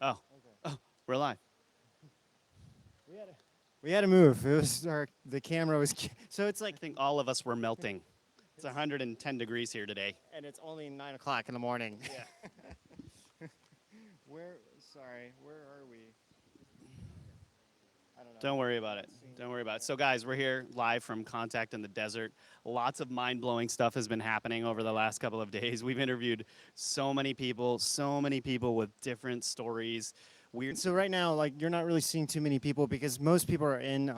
Oh, oh, we're live. We had to move. It was the camera was so it's I like, think all of us were melting. It's 110 degrees here today. and it's only 9 o'clock in the morning. Yeah. Where? Sorry, where are we? I don't know. Don't worry about it. Don't worry about it. So, guys, we're here live from Contact in the Desert. Lots of mind blowing stuff has been happening over the last couple of days. We've interviewed so many people with different stories. Weird. So right now, like, you're not really seeing too many people because most people are in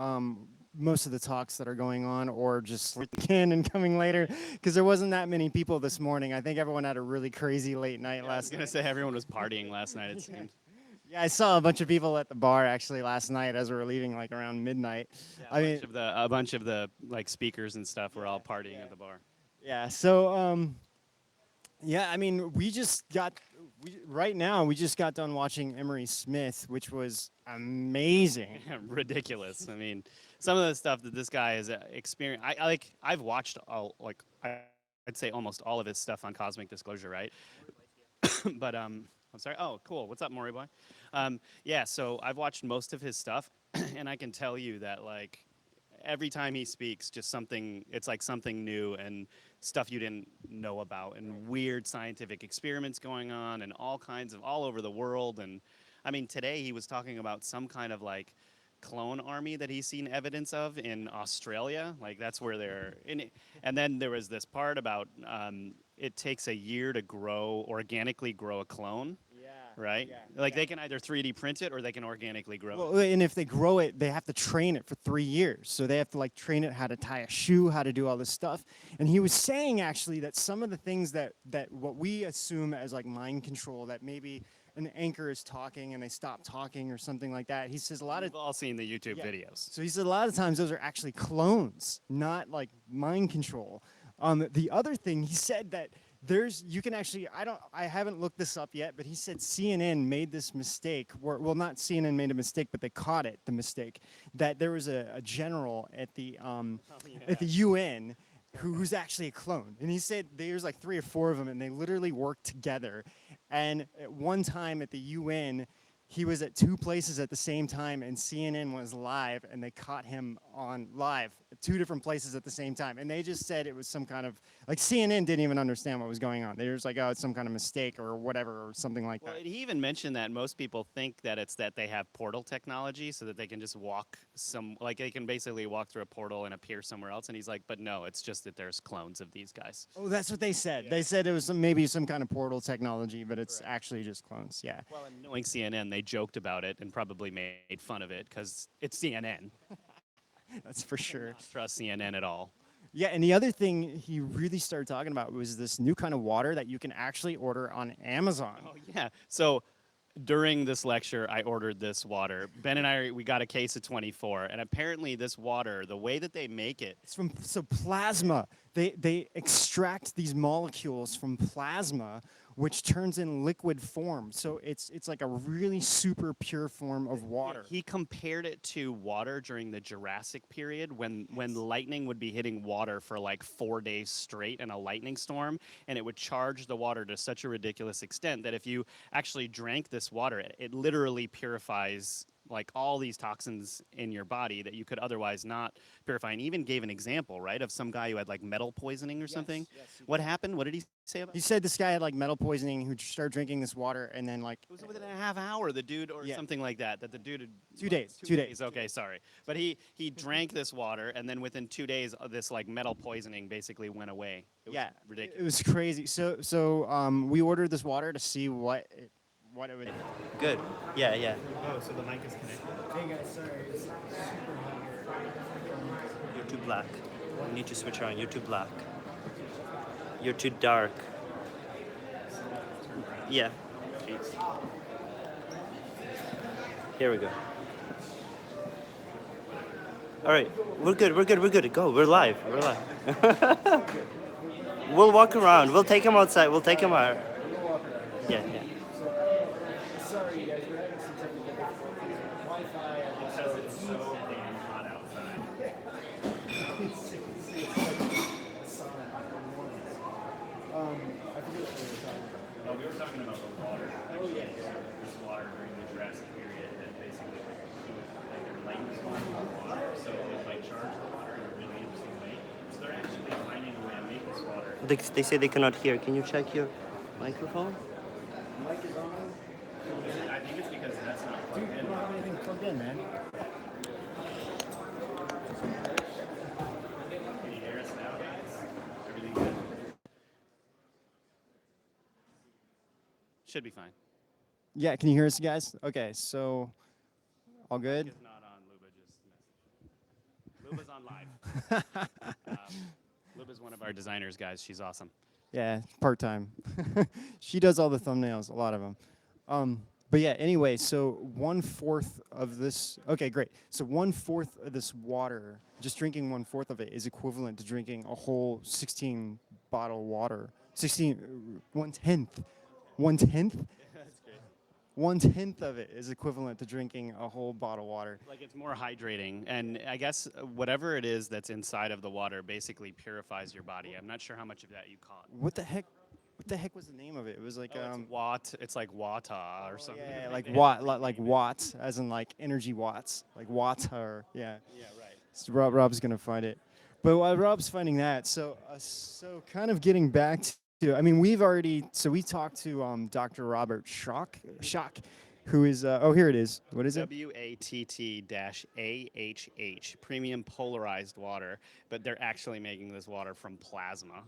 most of the talks that are going on, or just sleeping in and coming later. Because there wasn't that many people this morning. I think everyone had a really crazy late night I was last going to night. say everyone was partying last night, it seemed. Yeah, I saw a bunch of people at the bar actually last night as we were leaving, like around midnight. Yeah, I mean, a bunch of the like speakers and stuff were all partying at the bar. yeah. So, yeah, I mean, right now we just got done watching Emery Smith, which was amazing. Ridiculous. I mean, some of the stuff that this guy has experienced. I've watched I'd say almost all of his stuff on Cosmic Disclosure, right? But I'm sorry. Oh, cool. What's up, Maury boy? Yeah. So I've watched most of his stuff, and I can tell you that like every time he speaks, just something. It's like something new and stuff you didn't know about, and weird scientific experiments going on, and all kinds of all over the world. And I mean, today he was talking about some kind of like clone army that he's seen evidence of in Australia. Like that's where they're in it. And then there was this part about it takes a year to organically grow a clone, Yeah. right? Like they can either 3D print it or they can organically grow it. Well, and if they grow it, they have to train it for 3 years. So they have to like train it how to tie a shoe, how to do all this stuff. And he was saying actually that some of the things that what we assume as like mind control, that maybe an anchor is talking and they stop talking or something like that. He says a lot of We've all seen the YouTube Yeah. videos. So he said a lot of times those are actually clones, not like mind control. The other thing he said that you can actually, I haven't looked this up yet, but he said CNN made this mistake. Well, not CNN made a mistake, but they caught it, the mistake, that there was a general at the UN who's actually a clone. And he said there's like 3 or 4 of them, and they literally work together. And at one time at the UN, he was at 2 places at the same time, and CNN was live, and they caught him on live at 2 different places at the same time. And they just said it was some kind of, like, CNN didn't even understand what was going on. They were just like, oh, it's some kind of mistake or whatever, or something like Well, that. he even mentioned that most people think that it's that they have portal technology so that they can just like they can basically walk through a portal and appear somewhere else. And he's like, but no, it's just that there's clones of these guys. Oh, that's what they said. They said it was maybe some kind of portal technology, but it's actually just clones, yeah. Well, and knowing CNN, they joked about it and probably made fun of it because it's CNN. That's for sure. Not trust CNN at all. Yeah, and the other thing he really started talking about was this new kind of water that you can actually order on Amazon. Oh, yeah. So during this lecture, I ordered this water. Ben and we got a case of 24, and apparently this water, the way that they make it, It's from plasma. They extract these molecules from plasma, which turns in liquid form. So it's like a really super pure form of water. he compared it to water during the Jurassic period when lightning would be hitting water for like 4 days straight in a lightning storm, and it would charge the water to such a ridiculous extent that if you actually drank this water, it literally purifies like all these toxins in your body that you could otherwise not purify. And even gave an example, right, of some guy who had like metal poisoning or something. What happened? What did he say about He it? said this guy had like metal poisoning who started drinking this water, and then like It was within a half hour, the dude, or Yeah. something like that, that the dude had... 2 days. 2 days. Okay, sorry. But he drank this water, and then within 2 days, this like metal poisoning basically went away. It was Yeah, ridiculous. it was crazy. So we ordered this water to see what it would. Good. Yeah, yeah. Oh, so the mic is connected. Hey guys, sorry, it's super hot here. You're too black. You need to switch on. You're too black. You're too dark. Yeah. Here we go. All right. We're good. We're good. We're good. Go. We're live. We're live. We'll walk around. We'll take him outside. We'll take him out. Yeah, yeah. Sorry, you guys, we're having some technical difficulties. Wi-Fi. Because it's so damn hot outside. I forget what we were talking about. Oh, we were talking about the water. Oh yeah. water during the Jurassic period that basically like their light was going through the water, so it would like charge the water in a really interesting way. So they're actually finding a way to make this water. They say they cannot hear. Can you check your microphone? Mic is on. I think it's because that's not Dude, plugged you in. don't have anything plugged in, man. Can you hear us now, guys? Everything good? Should be fine. Yeah, can you hear us, guys? Okay, so all good? It's not on. Luba just messaged. Luba's on live. Luba's one of our designers, guys. She's awesome. Yeah, part time. She does all the thumbnails, a lot of them. But yeah, anyway, so 1/4 of this. Okay, great. So 1/4 of this water, just drinking 1/4 of it, is equivalent to drinking a whole 16 bottle water. 16, 1/10, 1/10. That's great. 1/10 of it is equivalent to drinking a whole bottle of water. Like it's more hydrating, and I guess whatever it is that's inside of the water basically purifies your body. I'm not sure how much of that you caught. What the heck? What the heck was the name of it? It was like It's watt. It's like watta or something. yeah, like watt, like watts, as in like energy watts, like water. Yeah. Yeah, right. So Rob's gonna find it, but while Rob's finding that, so kind of getting back to, I mean, we talked to Dr. Robert Schock, who is here it is. What is it? WATT-AHH, premium polarized water, but they're actually making this water from plasma,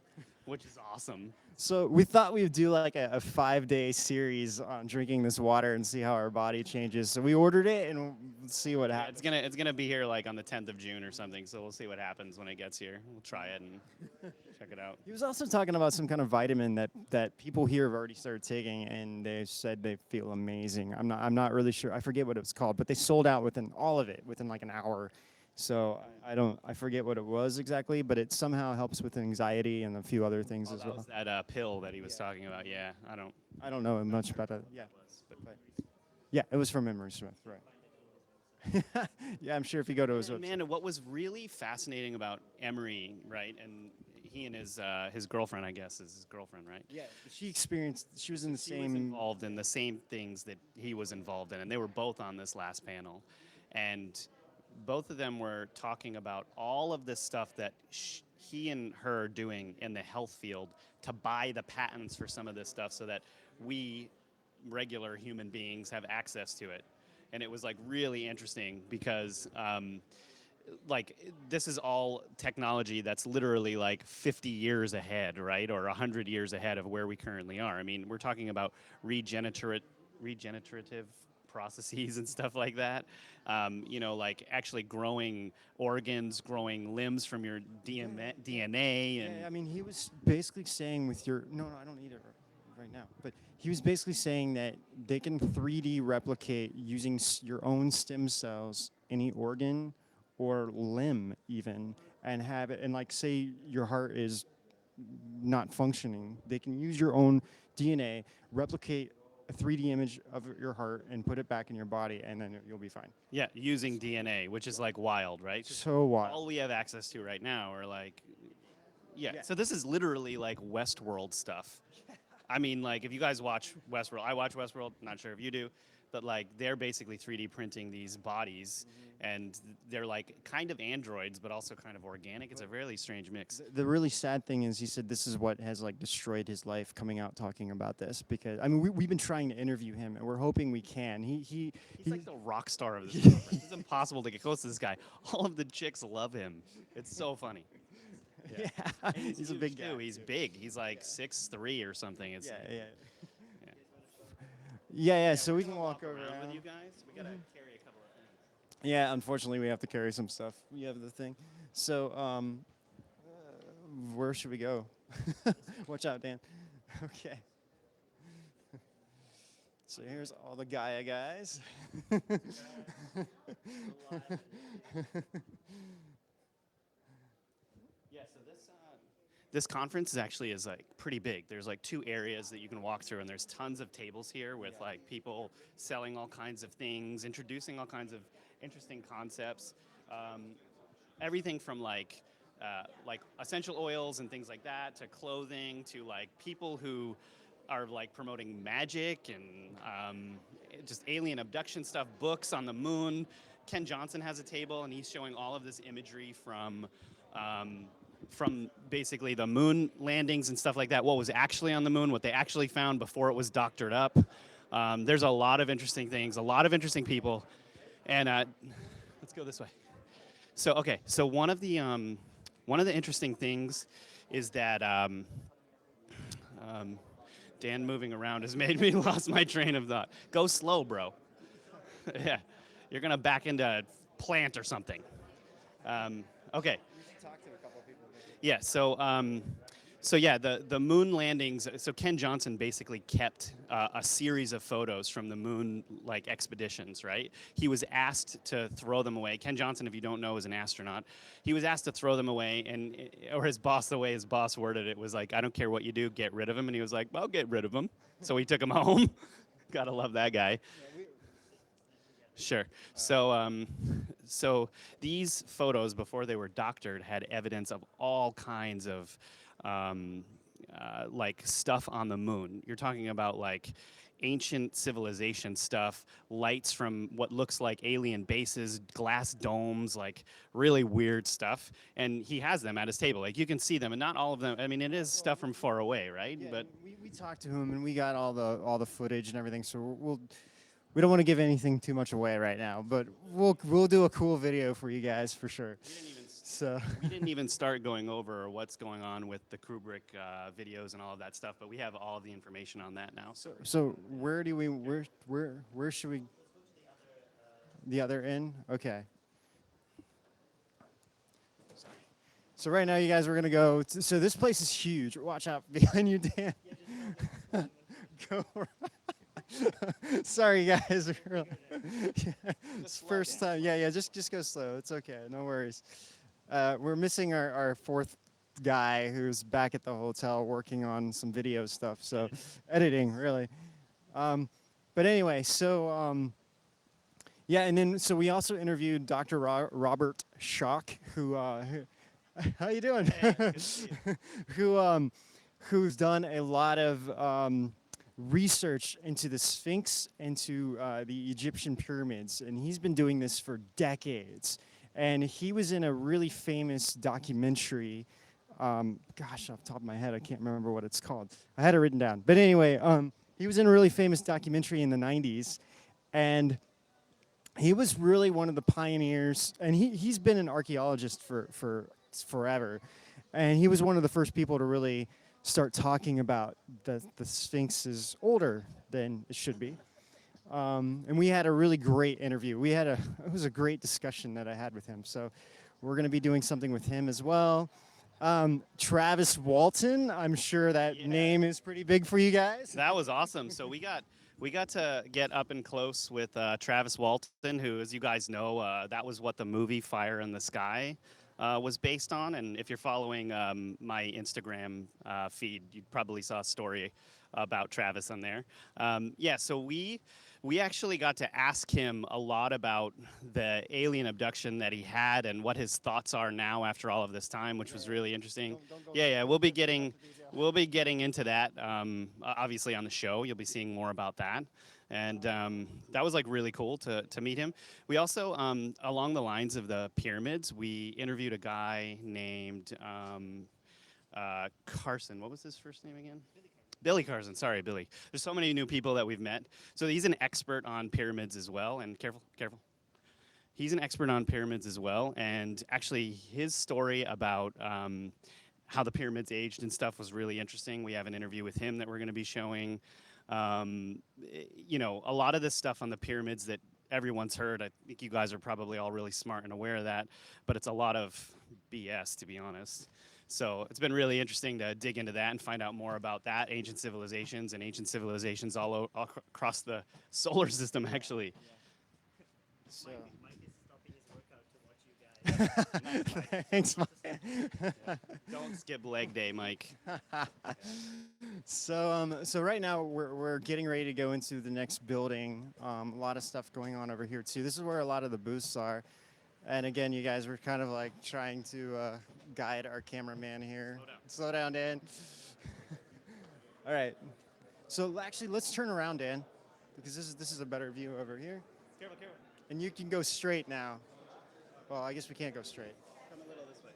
which is awesome. So we thought we would do like a 5-day series on drinking this water and see how our body changes. So we ordered it and we'll see what Yeah, happens. it's gonna be here like on the 10th of June or something. So we'll see what happens when it gets here. We'll try it and check it out. He was also talking about some kind of vitamin that people here have already started taking, and they said they feel amazing. I'm not really sure. I forget what it was called, but they sold out within all of it within like an hour. So I forget what it was exactly, but it somehow helps with anxiety and a few other things as That well. was that pill that he was talking about. Yeah, I don't. I don't know much about that. Yeah, but yeah, it was from Emery Smith, right? Yeah, I'm sure if you go to his website. Man, what was really fascinating about Emery, right? And he and his girlfriend, I guess, is his girlfriend, right? Yeah, she was in the She was same. involved in the same things that he was involved in, and they were both on this last panel, and both of them were talking about all of this stuff that he and her are doing in the health field to buy the patents for some of this stuff so that we regular human beings have access to it. And it was like really interesting because like this is all technology that's literally like 50 years ahead, right? Or 100 years ahead of where we currently are. I mean, we're talking about regenerative processes and stuff like that. You know, like actually growing organs, growing limbs from your DNA. And Yeah, I mean, he was basically saying with your no, I don't need it right now. But he was basically saying that they can 3D replicate using your own stem cells, any organ or limb even, and have it. And like, say your heart is not functioning, they can use your own DNA, replicate a 3D image of your heart, and put it back in your body, and then you'll be fine. yeah, using DNA, which is like wild, right? 'Cause So wild. all we have access to right now are like, yeah. Yeah. So this is literally like Westworld stuff. I mean, like if you guys watch Westworld, I watch Westworld. Not sure if you do, but like they're basically 3D printing these bodies, and they're like kind of androids, but also kind of organic. It's a really strange mix. The really sad thing is he said this is what has like destroyed his life, coming out talking about this, because I mean we've been trying to interview him and we're hoping we can. He's like the rock star of this conference. It's impossible to get close to this guy. All of the chicks love him. It's so funny. yeah, he's a huge, big guy. too. He's big. He's like 6'3" or something. It's Yeah. So we can walk over. around with around. you guys. We gotta carry a couple of things. Yeah, unfortunately we have to carry some stuff. We have the thing. So where should we go? Watch out, Dan. Okay. So here's all the Gaia guys. Yeah, so this conference is like pretty big. There's like 2 areas that you can walk through, and there's tons of tables here with like people selling all kinds of things, introducing all kinds of interesting concepts. Everything from like essential oils and things like that, to clothing, to like people who are like promoting magic and just alien abduction stuff, books on the moon. Ken Johnson has a table, and he's showing all of this imagery from basically the moon landings and stuff like that, what was actually on the moon, what they actually found before it was doctored up. There's a lot of interesting things, a lot of interesting people. And let's go this way. So, okay, so one of the interesting things is that Dan moving around has made me lost my train of thought. Go slow, bro. Yeah, you're going to back into a plant or something. Okay. Yeah. So yeah, the moon landings. So Ken Johnson basically kept a series of photos from the moon like expeditions. Right. He was asked to throw them away. Ken Johnson, if you don't know, is an astronaut. He was asked to throw them away, and or his boss, the way his boss worded it was like, "I don't care what you do, get rid of them." And he was like, "Well, get rid of them." So he took them home. Gotta love that guy. Sure. So these photos, before they were doctored, had evidence of all kinds of like stuff on the moon. You're talking about like ancient civilization stuff, lights from what looks like alien bases, glass domes, like really weird stuff. And he has them at his table. Like you can see them, and not all of them. I mean, it is stuff from far away, right? Yeah, But we talked to him, and we got all the footage and everything. So we don't want to give anything too much away right now, but we'll do a cool video for you guys for sure. We didn't even start going over what's going on with the Kubrick videos and all of that stuff, but we have all of the information on that now. So where should we? The other end? Okay. So right now, you guys, we're gonna go. So this place is huge. Watch out behind you, Dan. Go. Sorry, guys. It's first time. Yeah. Just go slow. It's okay. No worries. We're missing our fourth guy who's back at the hotel working on some video stuff. So editing, really. But anyway, so yeah, and then so we also interviewed Dr. Robert Schock, who how you doing? Hey, good to see you. Who's done a lot of research into the Sphinx, into the Egyptian pyramids, and he's been doing this for decades. And he was in a really famous documentary. Gosh, off the top of my head, I can't remember what it's called. I had it written down. But anyway, he was in a really famous documentary in the 90s. And he was really one of the pioneers. And he's been an archaeologist for forever. And he was one of the first people to really start talking about the Sphinx is older than it should be. And we had a really great interview. It was a great discussion that I had with him. So we're going to be doing something with him as well. Travis Walton, I'm sure that name is pretty big for you guys. That was awesome. So we got to get up and close with Travis Walton, who, as you guys know, that was what the movie Fire in the Sky was based on. And if you're following my Instagram feed, you probably saw a story about Travis on there. Yeah, so we actually got to ask him a lot about the alien abduction that he had and what his thoughts are now after all of this time, which was really interesting. Yeah, we'll be getting into that. Obviously on the show, you'll be seeing more about that. And that was like really cool to meet him. We also, along the lines of the pyramids, we interviewed a guy named Carson. What was his first name again? Billy Carson, sorry, Billy. There's so many new people that we've met. So he's an expert on pyramids as well, and careful. He's an expert on pyramids as well, and actually his story about how the pyramids aged and stuff was really interesting. We have an interview with him that we're gonna be showing. You know, a lot of this stuff on the pyramids that everyone's heard, I think you guys are probably all really smart and aware of that, but it's a lot of BS, to be honest. So it's been really interesting to dig into that and find out more about that, ancient civilizations all across the solar system, actually. So. Mike is stopping his workout to watch you guys. Thanks, Mike. Don't skip leg day, Mike. So right now we're getting ready to go into the next building. A lot of stuff going on over here too. This is where a lot of the booths are. And again, you guys were kind of like trying to guide our cameraman here. Slow down, Dan. All right. So actually, let's turn around, Dan. because this is a better view over here, Careful, careful. and you can go straight now. Well, I guess we can't go straight. Come a little this way.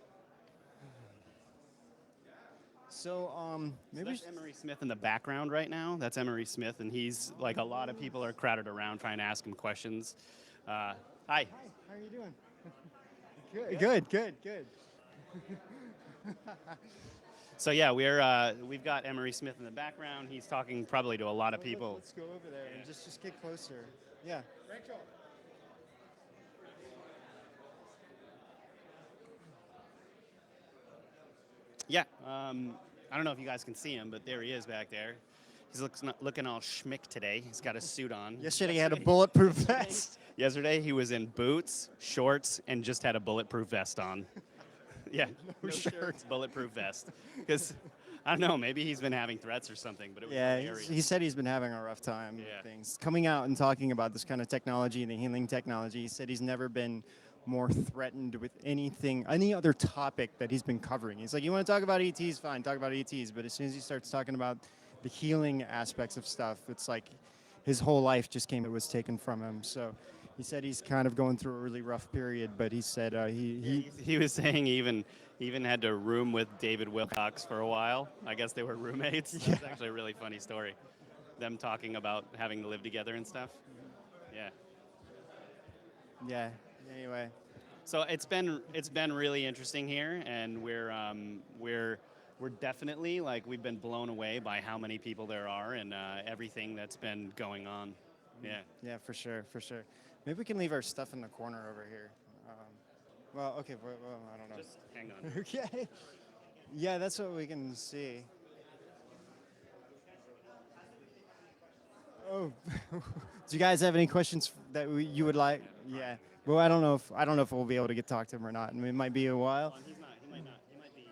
So maybe That's Emery Smith in the background right now. That's Emery Smith, and he's like a lot of people are crowded around trying to ask him questions. Hi. Hi, how are you doing? Good. So yeah, we've got Emery Smith in the background. He's talking probably to a lot of people. Let's go over there and just get closer. Yeah. Rachel. Yeah. I don't know if you guys can see him, but there he is back there. He's looking all schmick today. He's got a suit on. Yesterday he had a bulletproof vest. Yesterday he was in boots, shorts, and just had a bulletproof vest on. Yeah, no shirts, bulletproof vest. Because I don't know, maybe he's been having threats or something, but it was Yeah, hilarious. he said he's been having a rough time Yeah. with things. Coming out and talking about this kind of technology and the healing technology, he said he's never been more threatened with anything, any other topic that he's been covering. He's like, you want to talk about ETs, fine, talk about ETs. But as soon as he starts talking about the healing aspects of stuff, it's like his whole life it was taken from him. So he said he's kind of going through a really rough period, but he said He was saying he even had to room with David Wilcox for a while. I guess they were roommates. It's actually a really funny story. Them talking about having to live together and stuff. Yeah. yeah. Anyway, So it's been really interesting here, and we're definitely like we've been blown away by how many people there are and everything that's been going on. Yeah. yeah, for sure. Maybe we can leave our stuff in the corner over here. Well, okay. Well, I don't know. Just hang on. Okay. Yeah, that's what we can see. Oh, do you guys have any questions that you would like? Yeah. Well, I don't know if we'll be able to talk to him or not. I mean, it might be a while. He's not. He might not. He might be.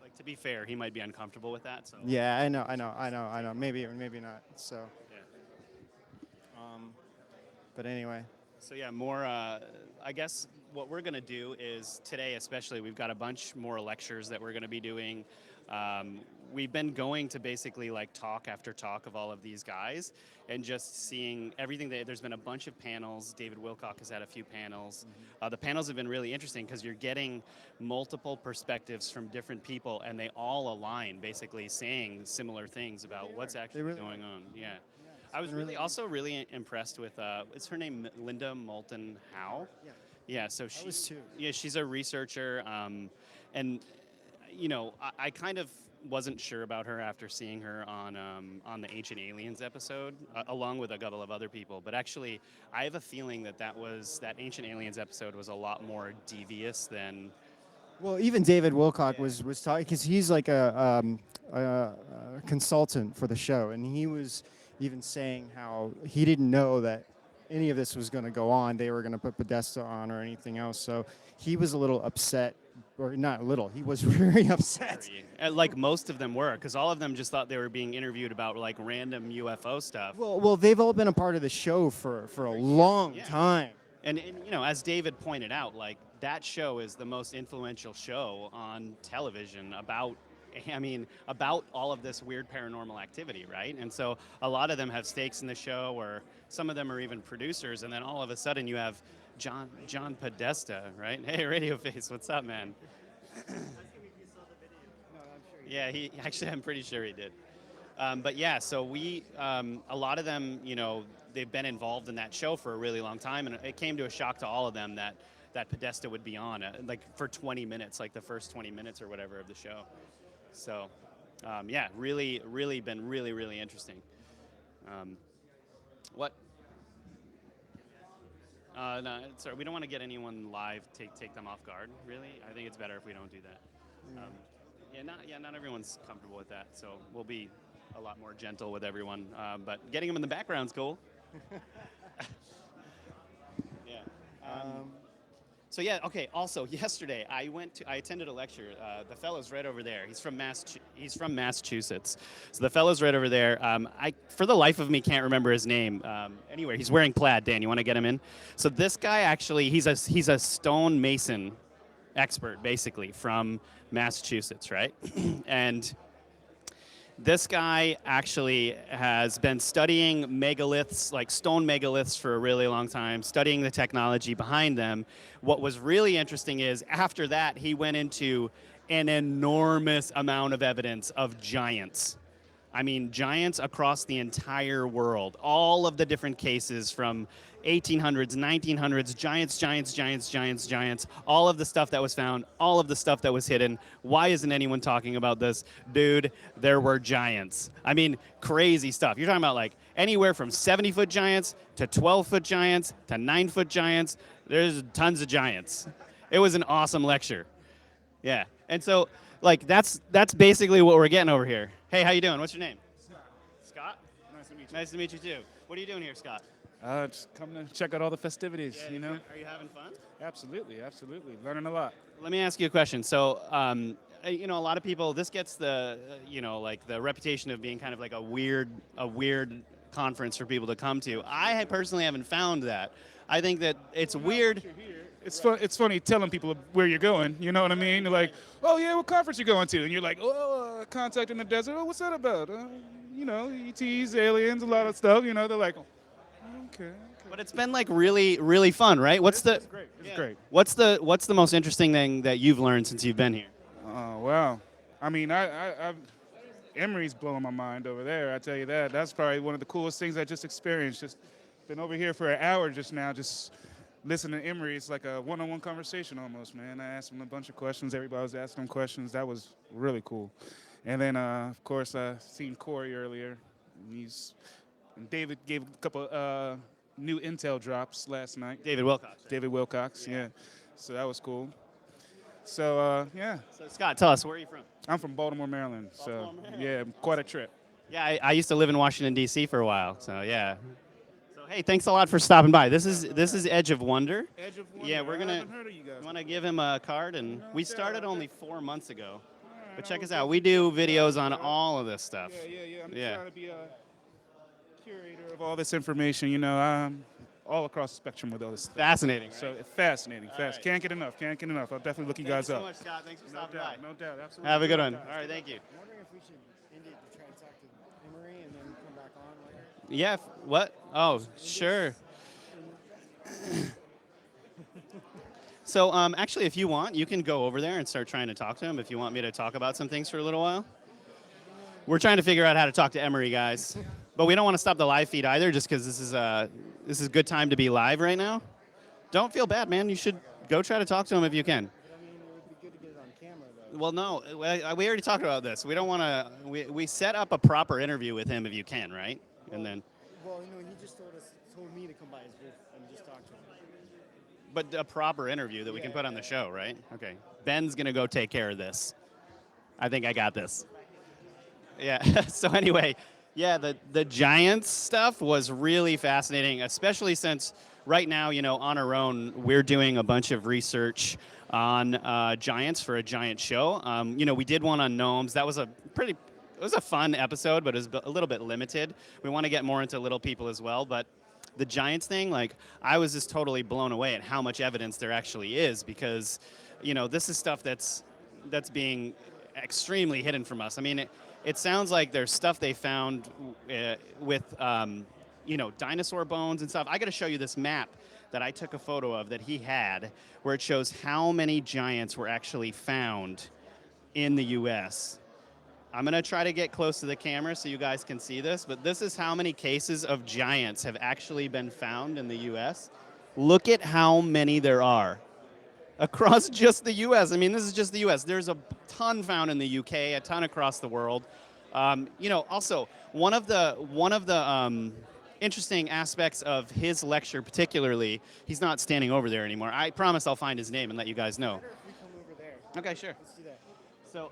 Like to be fair, he might be uncomfortable with that. So. Yeah, I know. Maybe not. So. Yeah. But anyway. So yeah, more. I guess what we're gonna do is today, especially, we've got a bunch more lectures that we're gonna be doing. We've been going to basically like talk after talk of all of these guys and just seeing everything. There's been a bunch of panels. David Wilcock has had a few panels. The panels have been really interesting because you're getting multiple perspectives from different people, and they all align, basically saying similar things about what's actually going on. Yeah. I was really impressed with, is her name Linda Moulton Howe? Yeah. Yeah, so she was too. Yeah, she's a researcher, and you know, I kind of wasn't sure about her after seeing her on the Ancient Aliens episode, along with a couple of other people. But actually, I have a feeling that Ancient Aliens episode was a lot more devious than. Well, even David Wilcock was talking because he's like a consultant for the show, and he was even saying how he didn't know that any of this was going to go on. They were going to put Podesta on or anything else. So he was a little upset, or not a little. He was very upset. Like most of them were, because all of them just thought they were being interviewed about like random UFO stuff. Well, they've all been a part of the show for a long time. And you know, as David pointed out, like that show is the most influential show on television about all of this weird paranormal activity, right? And so a lot of them have stakes in the show, or some of them are even producers, and then all of a sudden you have John Podesta, right? Hey, Radio Face, what's up, man? Yeah, I'm pretty sure he did. But yeah, so a lot of them, you know, they've been involved in that show for a really long time, and it came to a shock to all of them that Podesta would be on, like for 20 minutes, like the first 20 minutes or whatever of the show. So, yeah, really been really interesting. What? No, sorry, we don't want to get anyone live, take them off guard, really. I think it's better if we don't do that. Not everyone's comfortable with that, so we'll be a lot more gentle with everyone. But getting them in the background's cool. Yeah. So yeah, okay. Also, yesterday I attended a lecture. The fellow's right over there. He's from Massachusetts. So the fellow's right over there. I, for the life of me, can't remember his name. Anyway, he's wearing plaid. Dan, you want to get him in? So this guy actually, he's a stone mason expert, basically from Massachusetts, right? And This guy actually has been studying megaliths, like stone megaliths, for a really long time, studying the technology behind them. What was really interesting is after that, he went into an enormous amount of evidence of giants. I mean, giants across the entire world. All of the different cases from 1800s, 1900s, giants, giants, giants, giants, giants. All of the stuff that was found, all of the stuff that was hidden. Why isn't anyone talking about this? Dude, there were giants. I mean, crazy stuff. You're talking about like anywhere from 70-foot giants to 12-foot giants to 9-foot giants. There's tons of giants. It was an awesome lecture. Yeah. And so, like, that's basically what we're getting over here. Hey, how you doing? What's your name? Scott. Nice to meet you. Nice to meet you too. What are you doing here, Scott? Just coming to check out all the festivities, you know? Are you having fun? Absolutely, absolutely. Learning a lot. Let me ask you a question. So, you know, a lot of people, this gets the, you know, like the reputation of being kind of like a weird conference for people to come to. I personally haven't found that. I think that it's weird. It's fun. It's funny telling people where you're going. You know what I mean? You're like, oh yeah, what conference you going to? And you're like, oh, contact in the desert. Oh, what's that about? You know, ETs, aliens, a lot of stuff. You know, they're like, okay. But it's been like really, really fun, right? It's great. It's great. What's the most interesting thing that you've learned since you've been here? Oh wow. I mean, I've Emory's blowing my mind over there. I tell you that. That's probably one of the coolest things I just experienced. Just been over here for an hour just now, just listening to Emory. It's like a one-on-one conversation almost, man. I asked him a bunch of questions. Everybody was asking him questions. That was really cool. And then, of course, I seen Corey earlier. And David gave a couple new intel drops last night. David Wilcox. Right? David Wilcox, yeah. So that was cool. So, yeah. So, Scott, tell us, where are you from? I'm from Baltimore, Maryland. Baltimore, So, Maryland. yeah, quite a trip. Yeah, I used to live in Washington, D.C. for a while, so yeah. So, hey, thanks a lot for stopping by. This is Edge of Wonder. Edge of Wonder. Yeah, we're I gonna. haven't heard of you guys. Want to give him a card, and we doubt, started no only doubt. 4 months ago. Alright, But check I us will out. We do videos on all of this stuff. Yeah. I'm Yeah. trying to be a curator of all this information. You know, I'm all across the spectrum with all this stuff. Fascinating. Right? So fascinating. right. Can't get enough. Can't get enough. I'll definitely look you Thank guys you so up. much, Scott. Thanks for No stopping by. doubt. No doubt. Absolutely. Have a good one. No doubt. All right, thank you. I'm wondering if we should end it to try and talk to Emery and then come back on later. Yeah. What? Oh, sure. So, actually, if you want, you can go over there and start trying to talk to him if you want me to talk about some things for a little while. We're trying to figure out how to talk to Emery, guys. But we don't want to stop the live feed either, just because this is a good time to be live right now. Don't feel bad, man. You should go try to talk to him if you can. But I mean, it would be good to get it on camera, though. Well, no, we already talked about this. We don't want to. We set up a proper interview with him if you can, right? And then, Well, you know, he just told me to come by his booth and just talk to him. but a proper interview that we can put on the show, right? Okay. Ben's gonna go take care of this. I think I got this. Yeah. So anyway, yeah, the Giants stuff was really fascinating, especially since right now, you know, on our own, we're doing a bunch of research on giants for a giant show. You know, we did one on gnomes. That was it was a fun episode, but it was a little bit limited. We want to get more into little people as well, but the giants thing, like, I was just totally blown away at how much evidence there actually is, because, you know, this is stuff that's being extremely hidden from us. I mean, it sounds like there's stuff they found with, you know, dinosaur bones and stuff. I got to show you this map that I took a photo of that he had, where it shows how many giants were actually found in the U.S. I'm going to try to get close to the camera so you guys can see this, but this is how many cases of giants have actually been found in the U.S. Look at how many there are across just the U.S. I mean, this is just the U.S. There's a ton found in the U.K., a ton across the world. You know, also, one of the interesting aspects of his lecture particularly, he's not standing over there anymore. I promise I'll find his name and let you guys know. Better if we come over there. Okay, sure. Let's do that. So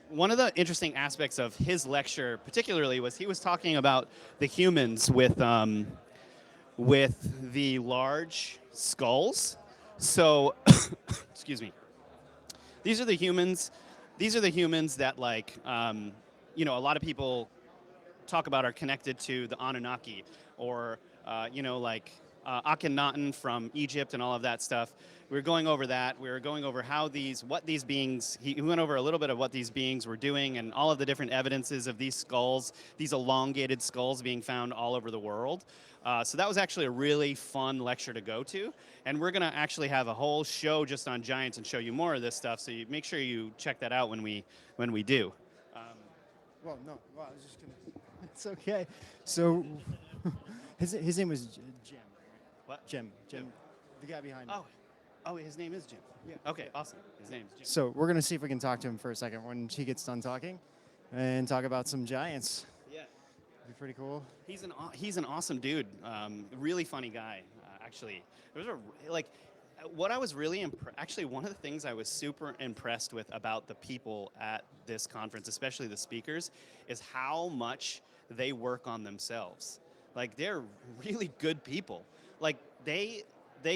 one of the interesting aspects of his lecture particularly was he was talking about the humans with the large skulls. So, excuse me. These are the humans that, like, you know, a lot of people talk about are connected to the Anunnaki, or, you know, like Akhenaten from Egypt and all of that stuff. We were going over that. We were going over what these beings, he went over a little bit of what these beings were doing and all of the different evidences of these skulls, these elongated skulls being found all over the world. So that was actually a really fun lecture to go to. And we're going to actually have a whole show just on giants and show you more of this stuff. So you make sure you check that out when we do. Well, no. Well, I was just gonna. It's okay. So, his name was Jim. What? Jim. The guy behind me. Oh, his name is Jim. Yeah. Okay, awesome. His name's Jim. So we're gonna see if we can talk to him for a second when he gets done talking, and talk about some giants. Yeah. Be pretty cool. He's an awesome dude. Really funny guy. Actually, there was what I was really actually one of the things I was super impressed with about the people at this conference, especially the speakers, is how much they work on themselves. Like they're really good people. Like they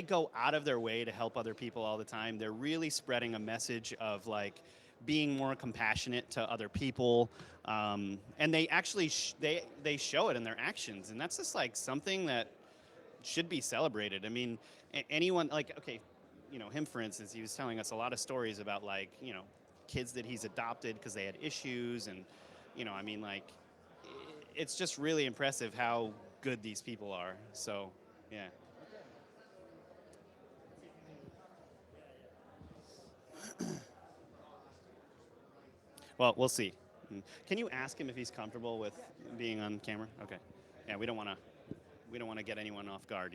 go out of their way to help other people all the time. They're really spreading a message of like being more compassionate to other people, and they actually they show it in their actions, and that's just like something that should be celebrated. I mean, anyone like, okay, him for instance, he was telling us a lot of stories about like, kids that he's adopted because they had issues, and I mean, like, it's just really impressive how good these people are. So, yeah. Well, we'll see. Can you ask him if he's comfortable with being on camera? Okay. Yeah, we don't want to get anyone off guard,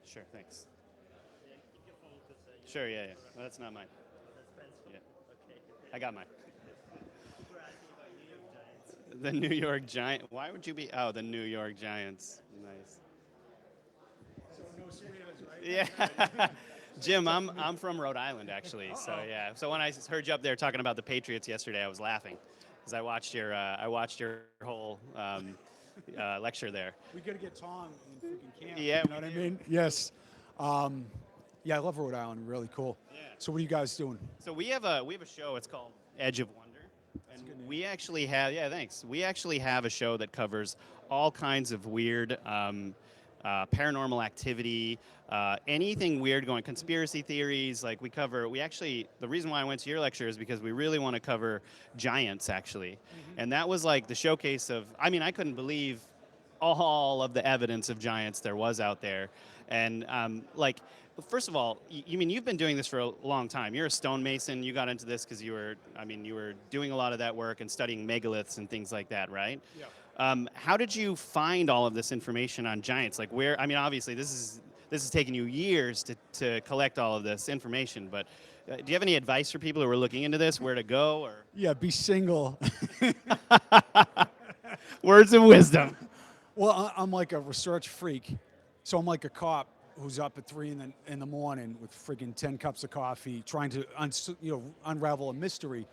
Sure, thanks. Sure, yeah. No, that's not mine. Yeah. I got mine. The New York Giants. Why would you be? Oh, the New York Giants. Nice. So no serious, right? Yeah. Jim, I'm from Rhode Island actually. So yeah. So when I heard you up there talking about the Patriots yesterday, I was laughing because I watched your whole lecture there. We got to get Tom in freaking camp. Yeah, You know what I mean? Yes. Yeah, I love Rhode Island. Really cool. Yeah. So what are you guys doing? So we have a show. It's called Edge of Wonder, and we actually have We actually have a show that covers all kinds of weird paranormal activity, anything weird going, conspiracy theories. Like the reason why I went to your lecture is because we really want to cover giants actually, and that was like the showcase of. I mean, I couldn't believe all of the evidence of giants there was out there, and first of all, you've been doing this for a long time. You're a stonemason. You got into this because you were doing a lot of that work and studying megaliths and things like that, right? Yeah. How did you find all of this information on giants? Like where? I mean, obviously this has taken you years to collect all of this information. But do you have any advice for people who are looking into this? Where to go? Or Yeah, be single. words of wisdom. Well, I'm like a research freak, so I'm like a cop who's up at 3 in the morning with friggin' 10 cups of coffee, trying to unravel a mystery.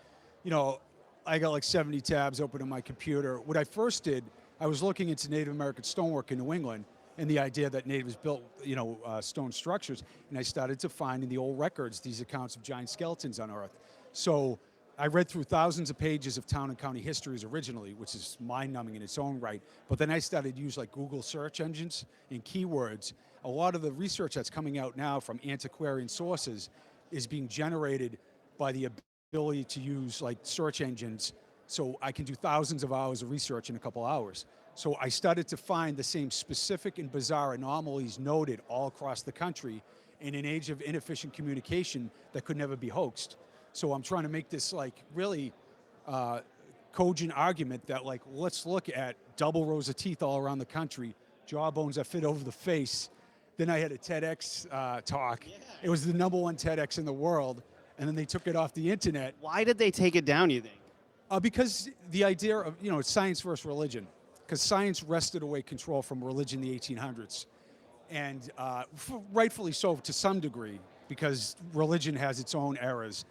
I got like 70 tabs open on my computer. What I first did, I was looking into Native American stonework in New England and the idea that natives built, stone structures, and I started to find in the old records these accounts of giant skeletons on Earth. So I read through thousands of pages of town and county histories originally, which is mind-numbing in its own right. But then I started to use like Google search engines and keywords. A lot of the research that's coming out now from antiquarian sources is being generated by the ability to use like search engines. So I can do thousands of hours of research in a couple hours. So I started to find the same specific and bizarre anomalies noted all across the country in an age of inefficient communication that could never be hoaxed. So I'm trying to make this like really cogent argument that like, let's look at double rows of teeth all around the country, jawbones that fit over the face. Then I had a TEDx talk. Yeah. It was the #1 TEDx in the world, and then they took it off the internet. Why did they take it down, you think? Because the idea of, it's science versus religion, because science wrested away control from religion in the 1800s. And rightfully so to some degree, because religion has its own errors.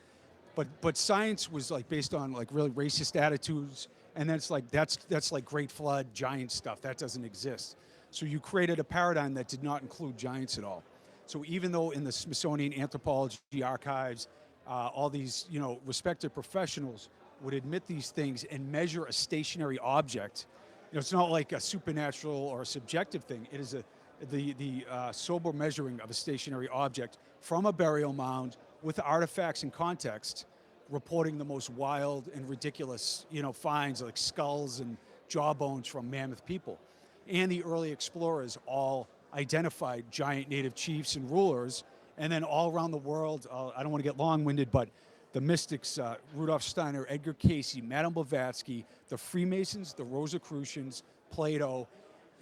But science was like based on like really racist attitudes, and that's like Great Flood, giant stuff. That doesn't exist. So you created a paradigm that did not include giants at all. So even though in the Smithsonian Anthropology Archives, all these respected professionals would admit these things and measure a stationary object, it's not like a supernatural or a subjective thing. It is the sober measuring of a stationary object from a burial mound with artifacts and context, reporting the most wild and ridiculous, finds like skulls and jawbones from mammoth people. And the early explorers all identified giant native chiefs and rulers, and then all around the world, I don't want to get long-winded, but the mystics, Rudolf Steiner, Edgar Cayce, Madame Blavatsky, the Freemasons, the Rosicrucians, Plato,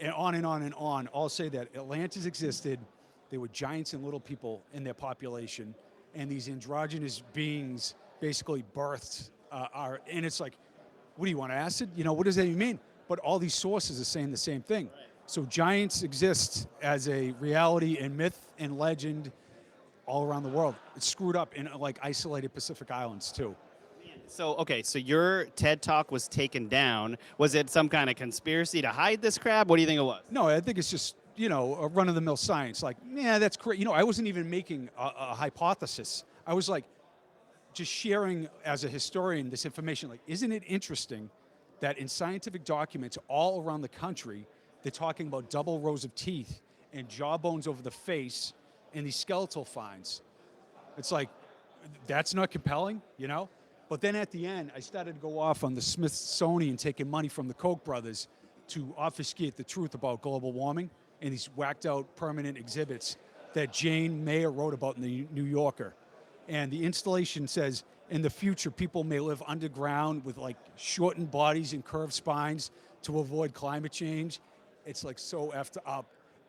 and on and on and on, all say that Atlantis existed. They were giants and little people in their population, and these androgynous beings basically birthed and it's like, what do you want, acid? What does that even mean? But all these sources are saying the same thing. Right. So giants exist as a reality and myth and legend all around the world. It's screwed up in like isolated Pacific Islands too. So, okay, so your TED Talk was taken down. Was it some kind of conspiracy to hide this crap? What do you think it was? No, I think it's just, a run-of-the-mill science. Like, yeah, that's great. I wasn't even making a hypothesis. I was like, just sharing as a historian this information. Like, isn't it interesting that in scientific documents all around the country, they're talking about double rows of teeth and jawbones over the face and these skeletal finds? It's like, that's not compelling, But then at the end, I started to go off on the Smithsonian taking money from the Koch brothers to obfuscate the truth about global warming and these whacked out permanent exhibits that Jane Mayer wrote about in the New Yorker. And the installation says, in the future, people may live underground with like shortened bodies and curved spines to avoid climate change. It's like so effed up,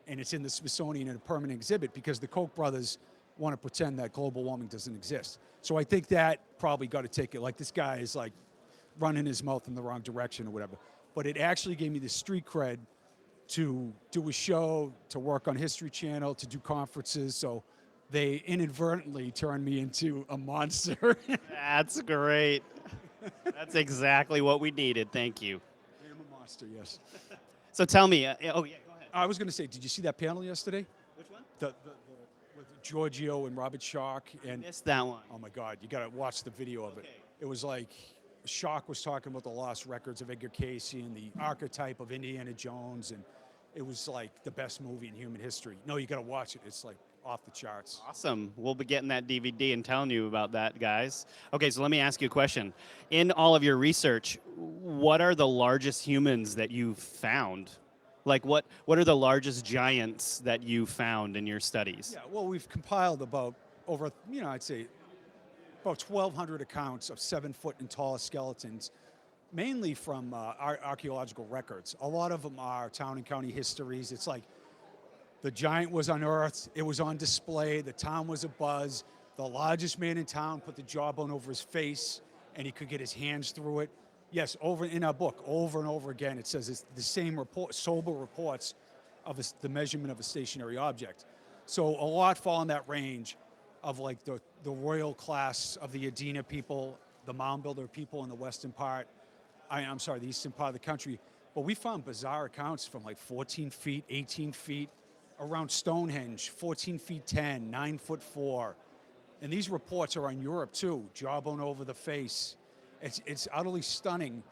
and it's in the Smithsonian in a permanent exhibit because the Koch brothers want to pretend that global warming doesn't exist. So I think that probably got to take it. Like, this guy is like running his mouth in the wrong direction or whatever. But it actually gave me the street cred to do a show, to work on History Channel, to do conferences. So they inadvertently turned me into a monster. That's great. That's exactly what we needed. Thank you. I am a monster, yes. So tell me, oh yeah, go ahead. I was going to say, did you see that panel yesterday? Which one? With Giorgio and Robert Schock and Missed that one. oh my God, you got to watch the video of it. Okay. It was like Schock was talking about the lost records of Edgar Cayce and the archetype of Indiana Jones, and it was like the best movie in human history. No, you got to watch it. It's like off the charts. Awesome. We'll be getting that DVD and telling you about that, guys. Okay, so let me ask you a question. In all of your research, what are the largest humans that you've found? Like, what are the largest giants that you found in your studies? Yeah, well, we've compiled about over, I'd say about 1,200 accounts of 7-foot and taller skeletons, mainly from archaeological records. A lot of them are town and county histories. It's like the giant was unearthed, it was on display, the town was abuzz, the largest man in town put the jawbone over his face, and he could get his hands through it. Yes, over in our book, over and over again, it says it's the same report, sober reports of the measurement of a stationary object. So a lot fall in that range of like the royal class of the Adena people, the mound builder people in the western part, the eastern part of the country. But we found bizarre accounts from like 14 feet, 18 feet, around Stonehenge, 14 feet 10, 9'4". And these reports are on Europe too, jawbone over the face. It's utterly stunning.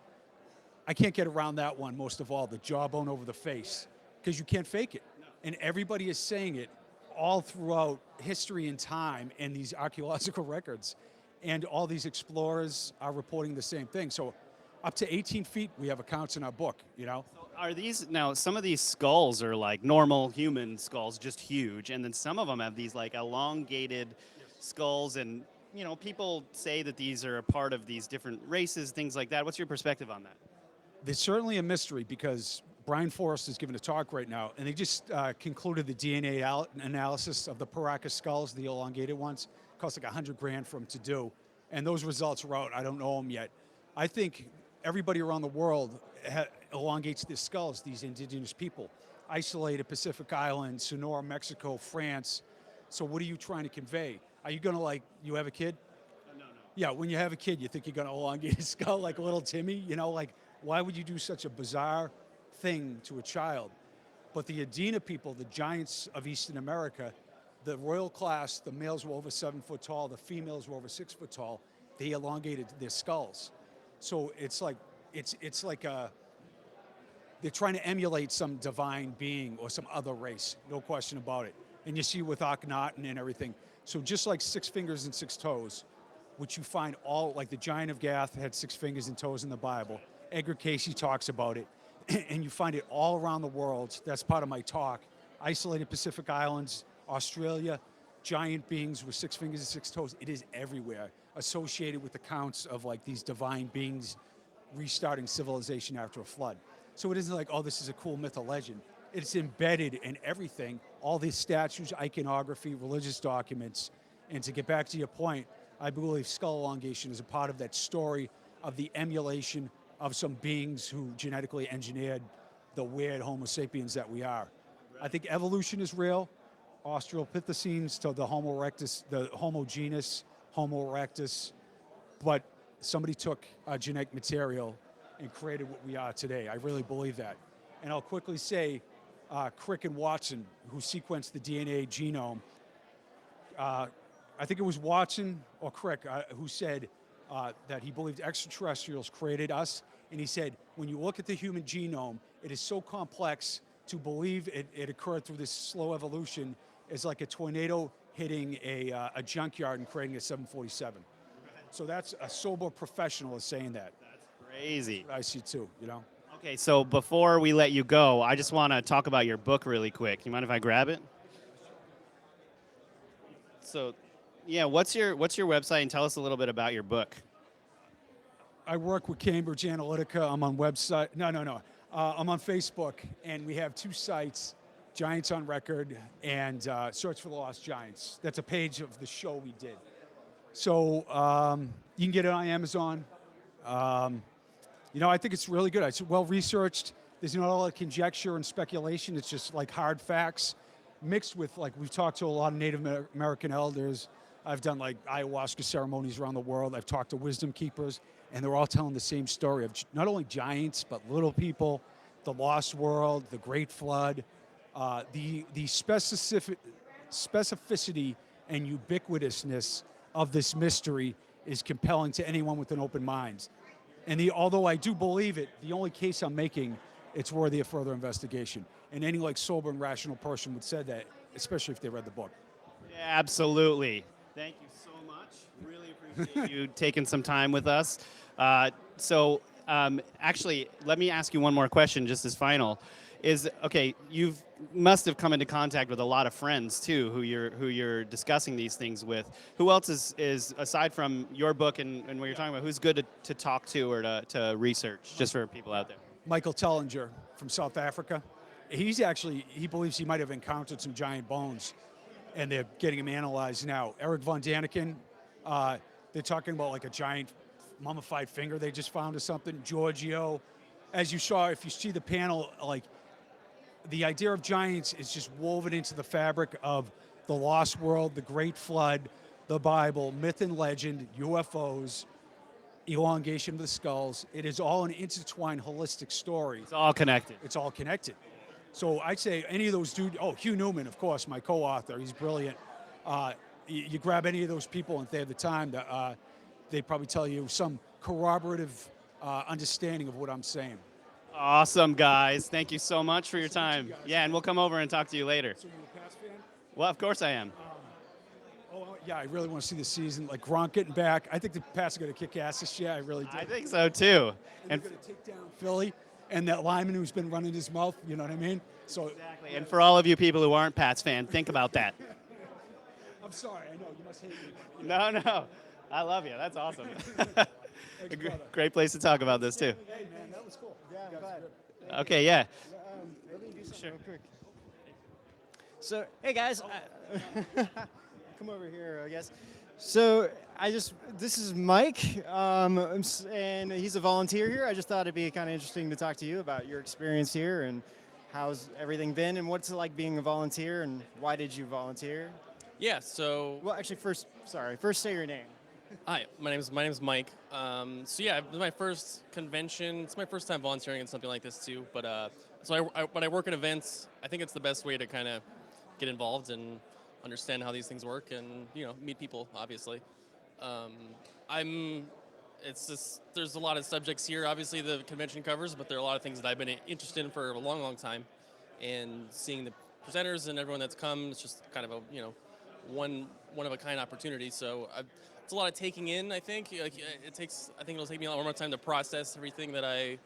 I can't get around that one most of all, the jawbone over the face, because you can't fake it. And everybody is saying it all throughout history and time and these archaeological records. And all these explorers are reporting the same thing. So up to 18 feet, we have accounts in our book, So are these, now some of these skulls are like normal human skulls, just huge, and then some of them have these like elongated skulls, and people say that these are a part of these different races, things like that. What's your perspective on that? There's certainly a mystery because Brian Forrest is giving a talk right now, and they just concluded the DNA analysis of the Paracas skulls, the elongated ones. It cost like $100,000 for them to do, and those results are out. I don't know them yet. I think everybody around the world elongates their skulls, these indigenous people. Isolated Pacific Islands, Sonora, Mexico, France. So what are you trying to convey? Are you going to you have a kid? No. Yeah, when you have a kid, you think you're going to elongate his skull like little Timmy? Why would you do such a bizarre thing to a child? But the Adena people, the giants of Eastern America, the royal class, the males were over 7 foot tall, the females were over 6 foot tall. They elongated their skulls. So it's like they're trying to emulate some divine being or some other race, no question about it. And you see with Akhenaten and everything. So just like 6 fingers and 6 toes, which you find all, like the giant of Gath had 6 fingers and toes in the Bible. Edgar Cayce talks about it, and you find it all around the world. That's part of my talk. Isolated Pacific Islands, Australia, giant beings with 6 fingers and 6 toes. It is everywhere, associated with accounts of like these divine beings restarting civilization after a flood. So it isn't like, oh, this is a cool myth or legend. It's embedded in everything, all these statues, iconography, religious documents. And to get back to your point, I believe skull elongation is a part of that story of the emulation of some beings who genetically engineered the weird Homo sapiens that we are. I think evolution is real. Australopithecines to the Homo erectus, the Homo genus, Homo erectus. But somebody took genetic material and created what we are today. I really believe that. And I'll quickly say, Crick and Watson, who sequenced the DNA genome, I think it was Watson or Crick who said that he believed extraterrestrials created us. And he said, when you look at the human genome, it is so complex to believe it occurred through this slow evolution is like a tornado hitting a junkyard and creating a 747. So that's a sober professional is saying that. Crazy. I see too, you know? Okay, so before we let you go, I just want to talk about your book really quick. You mind if I grab it? So, yeah, what's your website, and tell us a little bit about your book. I work with Cambridge Analytica. I'm on website. No. I'm on Facebook, and we have 2 sites, Giants on Record and Search for the Lost Giants. That's a page of the show we did. So you can get it on Amazon. You know, I think it's really good. It's well researched. There's not a lot of conjecture and speculation. It's just like hard facts mixed with, like, we've talked to a lot of Native American elders. I've done like ayahuasca ceremonies around the world. I've talked to wisdom keepers, and they're all telling the same story of not only giants, but little people, the lost world, the great flood, the specificity and ubiquitousness of this mystery is compelling to anyone with an open mind. And although I do believe it, the only case I'm making, it's worthy of further investigation. And any like sober and rational person would say that, especially if they read the book. Yeah, absolutely. Thank you so much. Really appreciate you taking some time with us. Actually, let me ask you one more question, just as final. Okay, you must have come into contact with a lot of friends too, who you're discussing these things with. Who else is aside from your book and what you're talking about? Who's good to talk to or to research, just for people out there? Michael Tellinger from South Africa. He believes he might have encountered some giant bones, and they're getting them analyzed now. Eric von Daniken, they're talking about like a giant mummified finger they just found or something. Giorgio, as you saw, if you see the panel, like the idea of giants is just woven into the fabric of the lost world, the great flood, the Bible, myth and legend, UFOs, elongation of the skulls. It is all an intertwined, holistic story. It's all connected. It's all connected. So I'd say any of those dudes, Hugh Newman, of course, my co-author, he's brilliant. You grab any of those people, and if they have the time, they'd probably tell you some corroborative understanding of what I'm saying. Awesome, guys. Thank you so much for your time. Yeah, and we'll come over and talk to you later. So you're a Pats fan? Well, of course I am. Yeah, I really want to see the season. Like Gronk getting back. I think the Pats are going to kick ass this year. I really do. I think so too. And they're going to take down Philly and that lineman who's been running his mouth. You know what I mean? So exactly. And for all of you people who aren't Pats fans, think about that. I'm sorry. I know you must hate me. No. I love you. That's awesome. Thanks, brother. Great place to talk about this too. Hey, man, that was cool. Yeah, I'm glad. Okay, yeah. Let me do something real quick. So, hey guys, come over here, I guess. So, this is Mike, and he's a volunteer here. I just thought it'd be kind of interesting to talk to you about your experience here and how's everything been and what's it like being a volunteer and why did you volunteer? Yeah, so Well, actually, first say your name. hi, my name is Mike. So yeah, it was my first convention. It's my first time volunteering in something like this too. But when I work at events, I think it's the best way to kind of get involved and understand how these things work and meet people. Obviously, I'm it's just there's a lot of subjects here. Obviously, the convention covers, but there are a lot of things that I've been interested in for a long, long time. And seeing the presenters and everyone that's come, it's just kind of a one of a kind opportunity. So it's a lot of taking in. I think like it takes. I think it'll take me a lot more time to process everything that I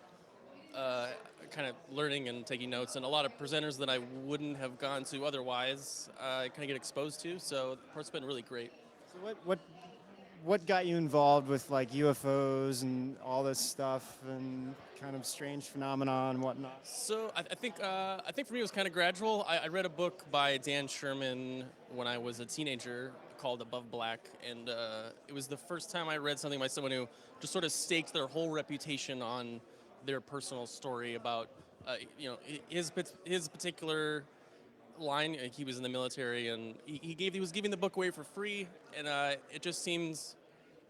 kind of learning and taking notes, and a lot of presenters that I wouldn't have gone to otherwise. I kind of get exposed to. So it's been really great. So what got you involved with like UFOs and all this stuff and kind of strange phenomena and whatnot? So I think for me it was kind of gradual. I read a book by Dan Sherman when I was a teenager called Above Black, and it was the first time I read something by someone who just sort of staked their whole reputation on their personal story about his particular line. Like he was in the military, and he was giving the book away for free, and it just seems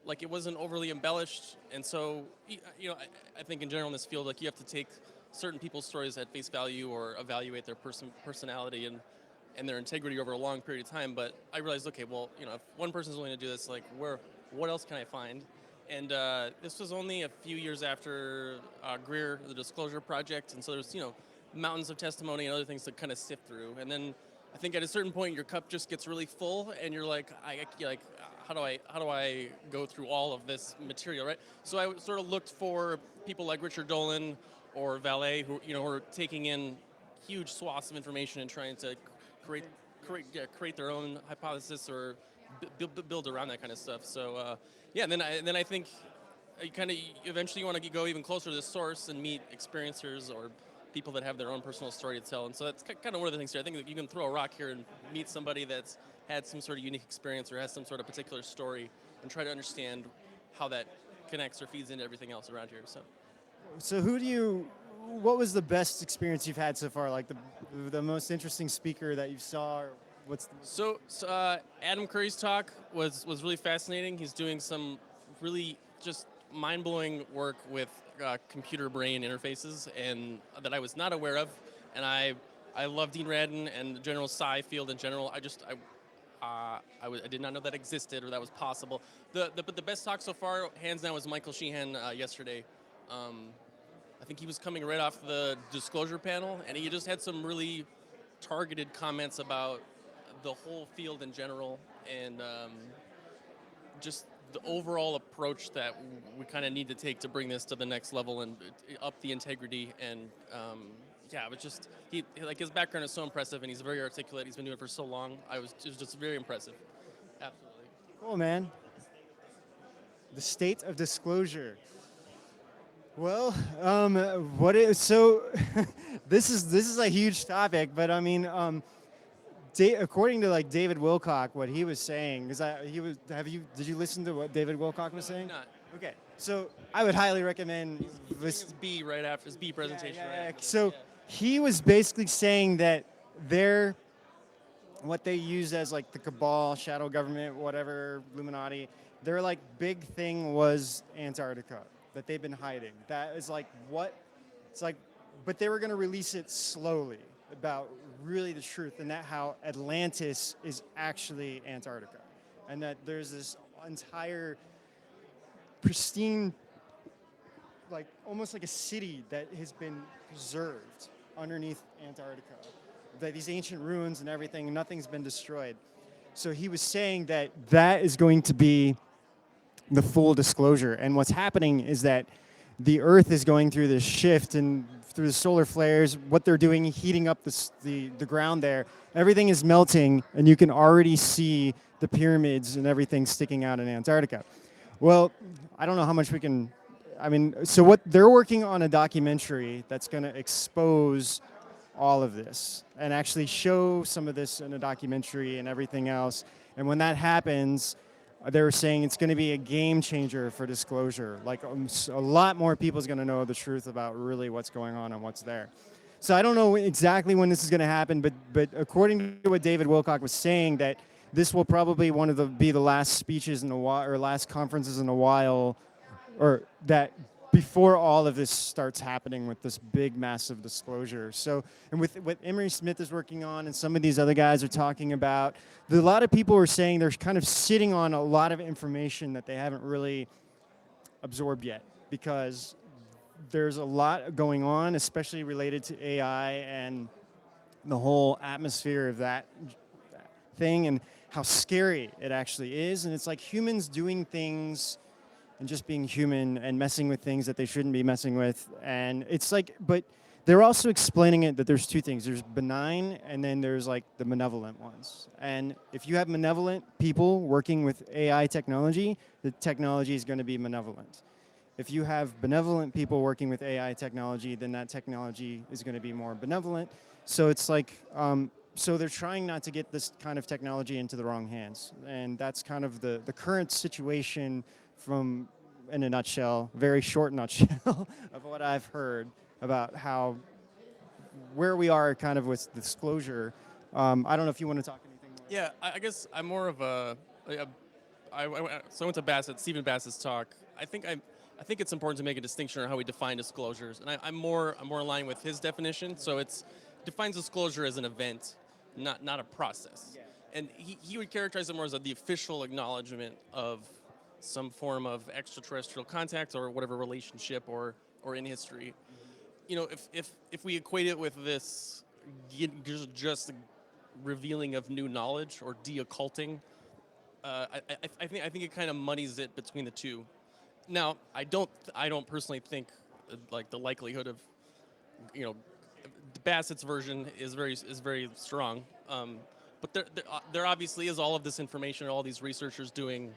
like it wasn't overly embellished. And so I think in general in this field, like you have to take certain people's stories at face value or evaluate their personality and their integrity over a long period of time. But I realized, okay, well, if one person's willing to do this, like what else can I find? And this was only a few years after Greer, the Disclosure Project, and so there's mountains of testimony and other things to kind of sift through. And then I think at a certain point your cup just gets really full, and you're like, how do I go through all of this material, right? So I sort of looked for people like Richard Dolan or Valet, who are taking in huge swaths of information and trying to create their own hypothesis or build around that kind of stuff. So and then I think eventually you want to go even closer to the source and meet experiencers or people that have their own personal story to tell. And so that's kind of one of the things here. I think that you can throw a rock here and meet somebody that's had some sort of unique experience or has some sort of particular story and try to understand how that connects or feeds into everything else around here. So what was the best experience you've had so far? Like the most interesting speaker that you saw? Or So Adam Curry's talk was really fascinating. He's doing some really just mind-blowing work with computer brain interfaces and that I was not aware of. And I love Dean Radin and the general sci field in general. I did not know that existed or that was possible. But the best talk so far, hands down, was Michael Sheehan yesterday. I think he was coming right off the Disclosure panel, and he just had some really targeted comments about the whole field in general and just the overall approach that we kind of need to take to bring this to the next level and up the integrity. And it was just his background is so impressive, and he's very articulate. He's been doing it for so long. It was just very impressive. Absolutely. Cool, man. The state of disclosure. Well, this is a huge topic, but I mean, according to like David Wilcock, what he was saying, did you listen to what David Wilcock was saying? Not. Okay, so I would highly recommend this. His B right after his B presentation. Yeah. Right after So he was basically saying that what they use as like the cabal, shadow government, whatever, Illuminati, their like big thing was Antarctica that they've been hiding. That is like but they were going to release it slowly about really the truth, and that how Atlantis is actually Antarctica, and that there's this entire pristine, like almost like a city that has been preserved underneath Antarctica. That these ancient ruins and everything, nothing's been destroyed. So he was saying that is going to be the full disclosure. And what's happening is that the Earth is going through this shift, and through the solar flares, what they're doing, heating up the ground there, everything is melting, and you can already see the pyramids and everything sticking out in Antarctica. Well, I don't know how much so what they're working on a documentary that's going to expose all of this and actually show some of this in a documentary and everything else. And when that happens, they were saying it's going to be a game changer for disclosure. Like a lot more people is going to know the truth about really what's going on and what's there. So I don't know exactly when this is going to happen, but according to what David Wilcock was saying, that this will probably be the last speeches in a while, or last conferences in a while, or that before all of this starts happening with this big, massive disclosure. So, and with what Emery Smith is working on and some of these other guys are talking about, a lot of people are saying they're kind of sitting on a lot of information that they haven't really absorbed yet because there's a lot going on, especially related to AI and the whole atmosphere of that thing and how scary it actually is. And it's like humans doing things and just being human and messing with things that they shouldn't be messing with. And it's like, but they're also explaining it that there's two things. There's benign and then there's like the malevolent ones. And if you have malevolent people working with AI technology, the technology is going to be malevolent. If you have benevolent people working with AI technology, then that technology is going to be more benevolent. So it's like, so they're trying not to get this kind of technology into the wrong hands. And that's kind of the current situation from, in a nutshell, very short nutshell of what I've heard about how, where we are kind of with disclosure. I don't know if you want to talk anything more. Yeah, I guess I'm more of so I went to Stephen Bassett's talk. I think it's important to make a distinction on how we define disclosures, and I'm more aligned with his definition. So it's defines disclosure as an event, not a process. Yeah. And he would characterize it more as the official acknowledgement of some form of extraterrestrial contact or whatever relationship or in history. You know, if we equate it with this just revealing of new knowledge or de-occulting, I think it kind of muddies it between the two. Now, I don't personally think like the likelihood of, you know, Bassett's version is very strong. But there obviously is all of this information, all these researchers doing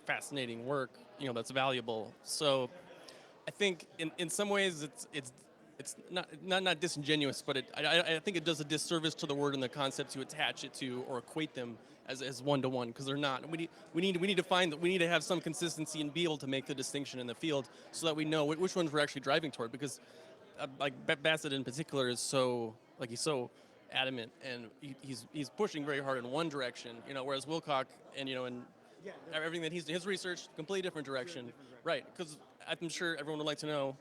fascinating work, you know, that's valuable. So I think in some ways it's not disingenuous, but I think it does a disservice to the word and the concepts you attach it to or equate them as one-to-one, because they're not. We need to have some consistency and be able to make the distinction in the field so that we know which ones we're actually driving toward, because like Bassett in particular is he's so adamant and he's pushing very hard in one direction, you know, whereas Wilcock and everything that his research completely different direction. Right, because I'm sure everyone would like to know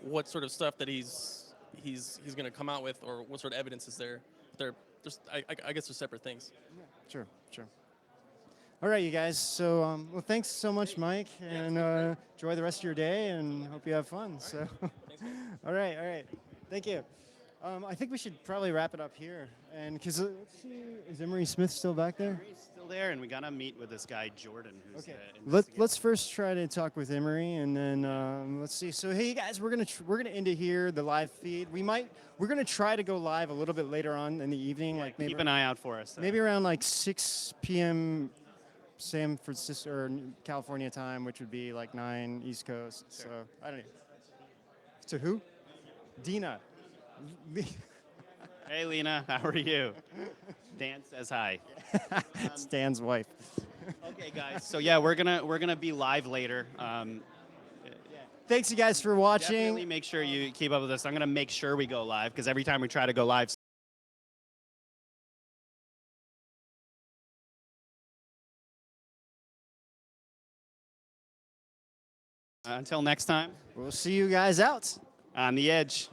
what sort of stuff that he's going to come out with, or what sort of evidence is there. I guess they're separate things. Sure. All right, you guys. So, well, thanks so much, Mike, and enjoy the rest of your day, and hope you have fun. So, all right. Thank you. I think we should probably wrap it up here, and because let's see, is Emery Smith still back there? Emery's still there, and we gotta meet with this guy Jordan, who's Okay. the Let's first try to talk with Emery, and then let's see. So, hey, you guys, we're gonna end it here, the live feed. We're gonna try to go live a little bit later on in the evening, like maybe keep an eye out for us. maybe around like 6 p.m. San Francisco or California time, which would be like 9 East Coast. Sure. So I don't know. To who? Dina. Hey, Lena, how are you? Dan says hi. It's Dan's wife. Okay, guys. So yeah, we're gonna be live later. Thanks, you guys, for watching. Definitely make sure you keep up with us. I'm gonna make sure we go live, because every time we try to go live. Until next time, We'll see you guys out. on the edge.